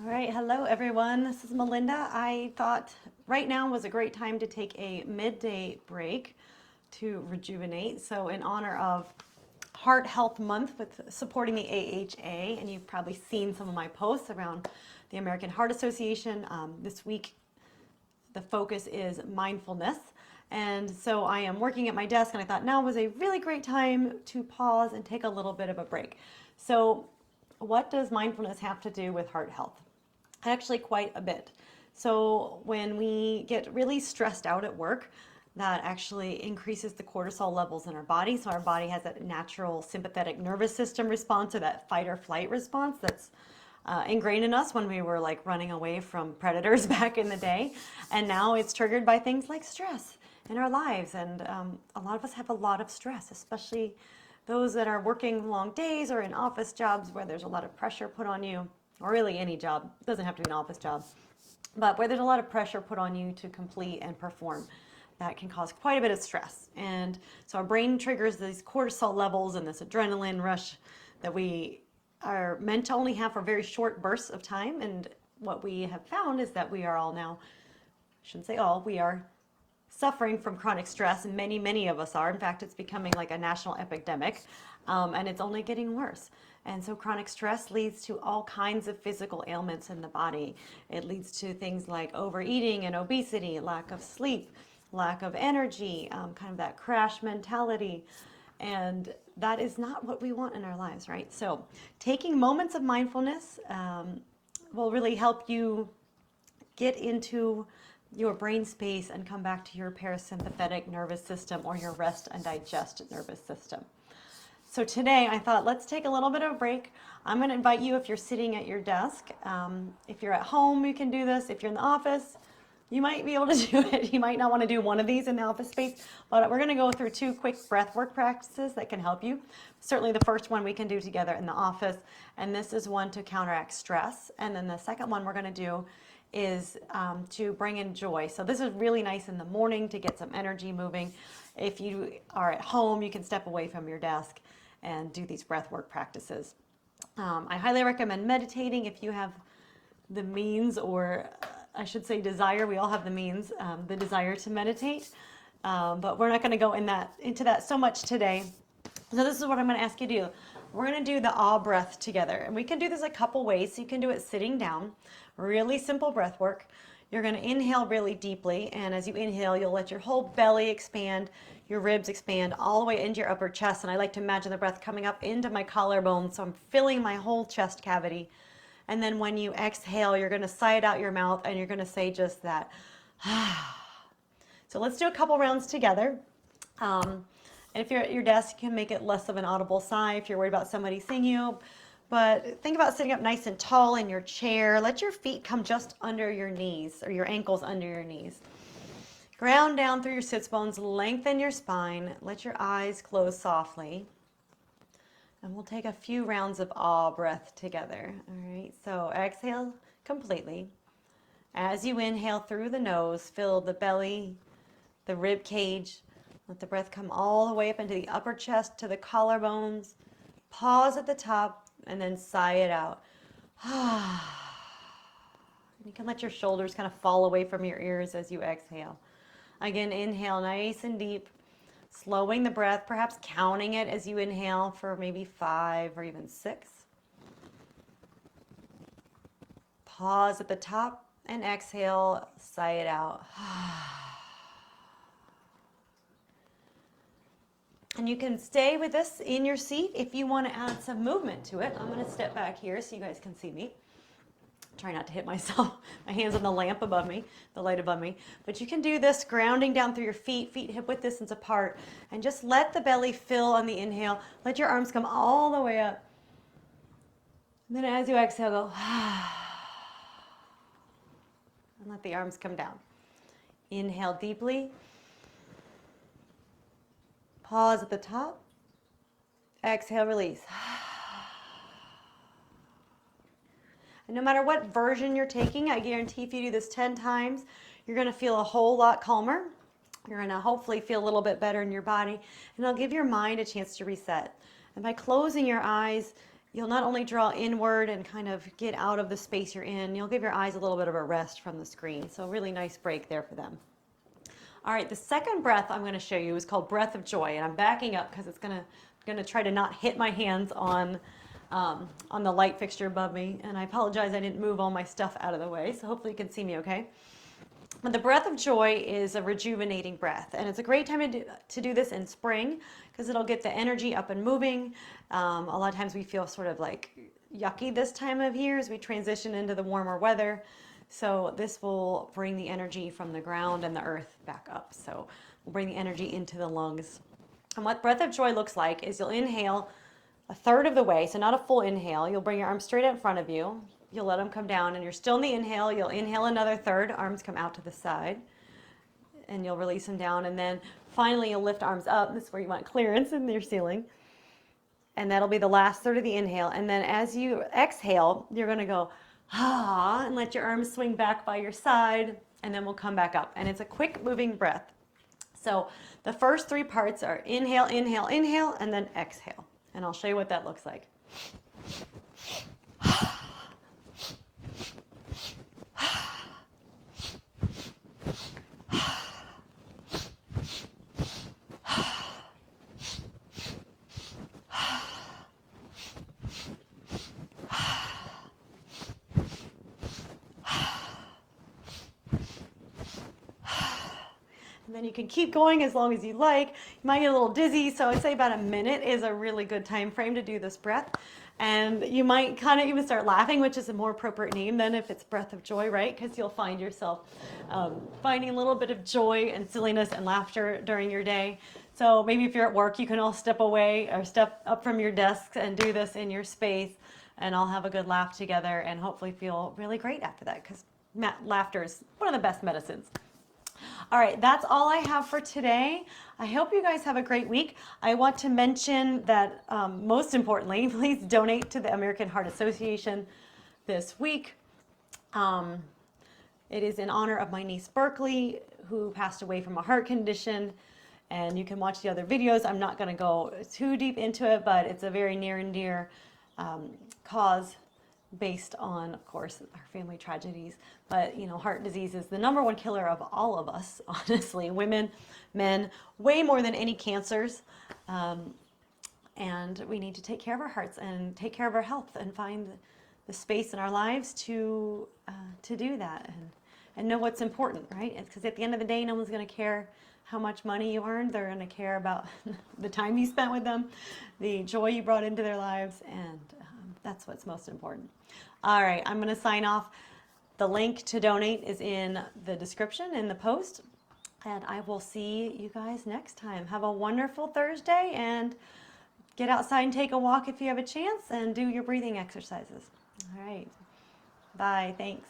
All right, hello everyone. This is Melinda. I thought right now was a great time to take a midday break to rejuvenate. So in honor of Heart Health Month with supporting the AHA, and you've probably seen some of my posts around the American Heart Association. This week, the focus is mindfulness. And so I am working at my desk and I thought now was a really great time to pause and take a little bit of a break. So what does mindfulness have to do with heart health? Actually quite a bit. So when we get really stressed out at work, that actually increases the cortisol levels in our body. So our body has that natural sympathetic nervous system response, or that fight or flight response that's ingrained in us when we were like running away from predators back in the day. And now it's triggered by things like stress in our lives. And a lot of us have a lot of stress, especially those that are working long days or in office jobs where there's a lot of pressure put on you, or really any job. It doesn't have to be an office job, but where there's a lot of pressure put on you to complete and perform. That can cause quite a bit of stress. And so our brain triggers these cortisol levels and this adrenaline rush that we are meant to only have for very short bursts of time. And what we have found is that we are all now, I shouldn't say all, we are suffering from chronic stress, and many of us are. In fact, it's becoming like a national epidemic, and it's only getting worse. And so chronic stress leads to all kinds of physical ailments in the body. It leads to things like overeating and obesity, lack of sleep, lack of energy, kind of that crash mentality. And that is not what we want in our lives, right? So taking moments of mindfulness will really help you get into your brain space and come back to your parasympathetic nervous system, or your rest and digest nervous system. So today I thought, let's take a little bit of a break. I'm going to invite you, if you're sitting at your desk, if you're at home, you can do this. If you're in the office, you might be able to do it. You might not want to do one of these in the office space, but we're going to go through 2 quick breathwork practices that can help you. Certainly the first one we can do together in the office, and this is one to counteract stress. And then the second one we're going to do is to bring in joy. So this is really nice in the morning to get some energy moving. If you are at home, you can step away from your desk and do these breathwork practices. I highly recommend meditating if you have the means, or I should say desire. We all have the means, the desire to meditate, but we're not going to go into that so much today. So this is what I'm going to ask you to do. We're going to do the Aaaah Breath together, and we can do this a couple ways. So you can do it sitting down, really simple breath work. You're going to inhale really deeply, and as you inhale, you'll let your whole belly expand, your ribs expand all the way into your upper chest. And I like to imagine the breath coming up into my collarbone, so I'm filling my whole chest cavity. And then when you exhale, you're going to sigh it out your mouth, and you're going to say just that. So let's do a couple rounds together. And if you're at your desk, you can make it less of an audible sigh if you're worried about somebody seeing you. But think about sitting up nice and tall in your chair. Let your feet come just under your knees, or your ankles under your knees. Ground down through your sits bones, lengthen your spine. Let your eyes close softly. And we'll take a few rounds of Aaaah Breath together. All right, so exhale completely. As you inhale through the nose, fill the belly, the rib cage. Let the breath come all the way up into the upper chest to the collarbones. Pause at the top and then sigh it out. You can let your shoulders kind of fall away from your ears as you exhale. Again, inhale nice and deep, slowing the breath, perhaps counting it as you inhale for maybe 5 or even 6. Pause at the top and exhale, sigh it out. And you can stay with this in your seat if you want to add some movement to it. I'm going to step back here so you guys can see me. Try not to hit myself, my hands on the lamp above me, the light above me. But you can do this grounding down through your feet hip width distance apart, and just let the belly fill on the inhale. Let your arms come all the way up. And then as you exhale, go, and let the arms come down. Inhale deeply. Pause at the top. Exhale, release. And no matter what version you're taking, I guarantee if you do this 10 times, you're going to feel a whole lot calmer. You're going to hopefully feel a little bit better in your body, and it'll give your mind a chance to reset. And by closing your eyes, you'll not only draw inward and kind of get out of the space you're in, you'll give your eyes a little bit of a rest from the screen. So really nice break there for them. All right, the second breath I'm going to show you is called Breath of Joy, and I'm backing up because it's going to try to not hit my hands on the light fixture above me, and I apologize I didn't move all my stuff out of the way, so hopefully you can see me okay. But the breath of joy is a rejuvenating breath, and it's a great time to do this in spring because it'll get the energy up and moving. A lot of times we feel sort of like yucky this time of year as we transition into the warmer weather. So this will bring the energy from the ground and the earth back up. So we'll bring the energy into the lungs. And what breath of joy looks like is you'll inhale a third of the way, so not a full inhale. You'll bring your arms straight in front of you. You'll let them come down, and you're still in the inhale. You'll inhale another third, arms come out to the side, and you'll release them down. And then finally, you'll lift arms up. This is where you want clearance in your ceiling. And that'll be the last third of the inhale. And then as you exhale, you're going to go, ah, and let your arms swing back by your side, and then we'll come back up. And it's a quick moving breath. So the first three parts are inhale, inhale, inhale, and then exhale. And I'll show you what that looks like. And then you can keep going as long as you like. You might get a little dizzy, so I'd say about a minute is a really good time frame to do this breath. And you might kind of even start laughing, which is a more appropriate name than if it's breath of joy, right? Because you'll find yourself finding a little bit of joy and silliness and laughter during your day. So maybe if you're at work, you can all step away or step up from your desks and do this in your space, and all have a good laugh together and hopefully feel really great after that, because laughter is one of the best medicines. All right, that's all I have for today. I hope you guys have a great week. I want to mention that most importantly, please donate to the American Heart Association this week. It is in honor of my niece Berkeley, who passed away from a heart condition. And you can watch the other videos. I'm not going to go too deep into it, but it's a very near and dear cause, based on, of course, our family tragedies. But, you know, heart disease is the #1 killer of all of us, honestly, women, men, way more than any cancers. And we need to take care of our hearts and take care of our health and find the space in our lives to do that and know what's important, right? Because at the end of the day, no one's going to care how much money you earned. They're going to care about the time you spent with them, the joy you brought into their lives, and that's what's most important. All right, I'm going to sign off. The link to donate is in the description in the post, and I will see you guys next time. Have a wonderful Thursday, and get outside and take a walk if you have a chance, and do your breathing exercises. All right, bye, thanks.